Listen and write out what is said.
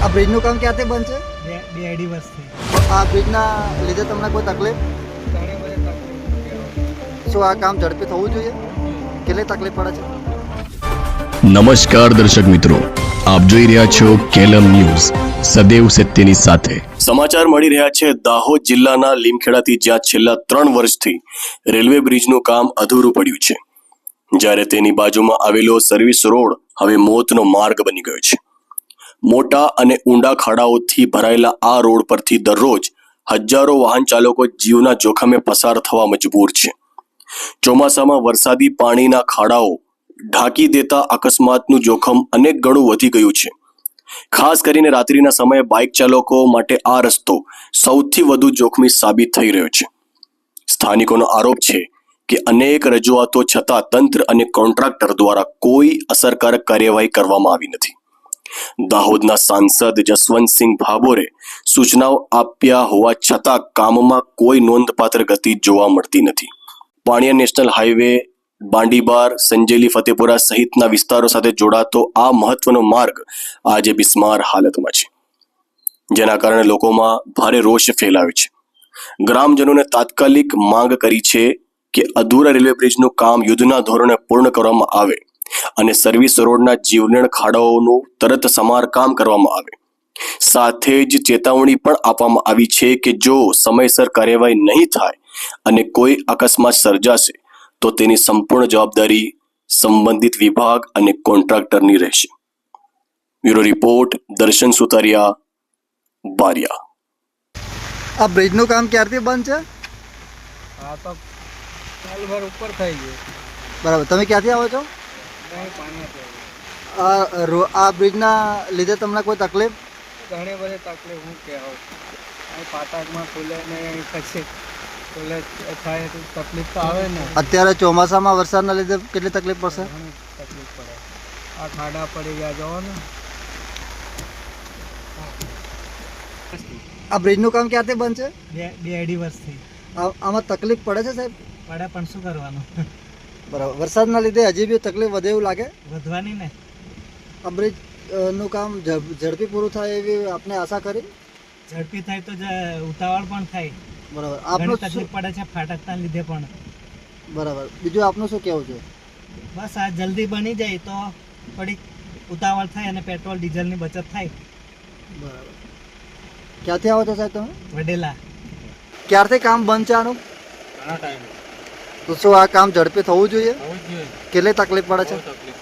આ બ્રિજનું કામ ક્યાંથી બંધ છે? બે અઢી વર્ષથી. આ બ્રિજના લીધે તમને કોઈ તકલીફ? શું આ કામ ઝડપી થવું જોઈએ? કેટલી તકલીફ પડે છે? નમસ્કાર દર્શક મિત્રો, આપ જોઈ રહ્યા છો કેલમ ન્યૂઝ, સદૈવ સત્યની સાથે. સમાચાર મળી રહ્યા છે દાહોદ જિલ્લાના લીમખેડાથી, જ્યાં છેલ્લા 3 વર્ષથી રેલવે બ્રિજનું કામ અધૂરું પડ્યું છે, જ્યારે તેની બાજુમાં આવેલો સર્વિસ રોડ હવે મોતનો માર્ગ બની ગયો છે. મોટા અને ઊંડા ખાડાઓથી ભરાયેલા આ રોડ પરથી દરરોજ હજારો વાહન ચાલકો જીવના જોખમે પસાર થવા મજબૂર છે. ચોમાસામાં વરસાદી પાણીના ખાડાઓ ઢાંકી દેતા અકસ્માતનું જોખમ અનેક ગણું વધી ગયું છે. ખાસ કરીને રાત્રિના સમયે બાઇક ચાલકો માટે આ રસ્તો સૌથી વધુ જોખમી સાબિત થઈ રહ્યો છે. સ્થાનિકોનો આરોપ છે કે અનેક રજૂઆતો છતાં તંત્ર અને કોન્ટ્રાક્ટર દ્વારા કોઈ અસરકારક કાર્યવાહી કરવામાં આવી નથી. દાહોદના સાંસદ જસવંતસિંહ ભાભોરે સૂચનાઓ આપ્યા હોવા છતાં કામમાં કોઈ નોંધપાત્ર ગતિ જોવા મળતી નથી. પાણિયા નેશનલ હાઈવે બાંડીબાર, સંજેલી, ફતેપુરા સહિતના વિસ્તારો સાથે જોડાતો આ મહત્વનો માર્ગ આજે બિસ્માર હાલતમાં છે, જેના કારણે લોકોમાં ભારે રોષ ફેલાયો છે. ગ્રામજનોને તાત્કાલિક માંગ કરી છે કે અધૂરા રેલવે બ્રિજનું કામ યુદ્ધના ધોરણે પૂર્ણ કરવામાં આવે અને સર્વિસ રોડના જીવલેણ ખાડાઓનું તરત સમારકામ કરવામાં આવે. સાથે જ ચેતવણી પણ આપવામાં આવી છે કે જો સમયસર કાર્યવાહી નહીં થાય અને કોઈ અકસ્માત સર્જાશે તો તેની સંપૂર્ણ જવાબદારી સંબંધિત વિભાગ અને કોન્ટ્રાક્ટરની રહેશે. બ્યુરો રિપોર્ટ, દર્શન સુતારિયા, બારિયા. આ બ્રિજનું કામ ક્યારથી બંધ છે? હા તો સાલભર ઉપર થઈ ગયું. બરાબર. તમે ક્યાંથી આવો છો? આ બ્રિજના લીધે તમને કોઈ તકલીફ? ઘણી બધી તકલીફ. હું કહેવું અહીં પાટકમાં ખુલે ને પછી ખુલે થાય તો તકલીફ તો આવે ને. અત્યારે ચોમાસામાં વરસાદના લીધે કેટલી તકલીફ પડશે? ઘણી તકલીફ પડે. આ ખાડા પડી ગયા જોવો ને. આ બ્રિજનું કામ ક્યારથી બંધ છે? બે અઢી વર્ષથી. આમાં તકલીફ પડે છે સાહેબ? પડે, પણ શું કરવાનું? બરાબર. વરસાદના લીધે હજી બી તકલીફ વધે એવું લાગે? વધવાની ને. આ બ્રિજનું કામ ઝડપી પૂરું થાય એવી આપને આશા કરી? ઝડપી થાય તો ઉતાવળ પણ થાય. બરાબર. ઘણી આપનું તકલીફ પડે છે ફાટકના લીધે પણ. બરાબર. બીજું આપનું શું કહેવું છે? બસ આ જલ્દી બની જાય તો થોડીક ઉતાવળ થાય અને પેટ્રોલ ડીઝલની બચત થાય. બરાબર. ક્યાંથી આવો છો સાહેબ તમે? વડેલા. ક્યારથી કામ બંધ છે આનું? ઘણા ટાઈમ. તો શું આ કામ ઝડપી થવું જોઈએ? થવું જ જોઈએ. કેટલી તકલીફ પડે છે? તકલીફ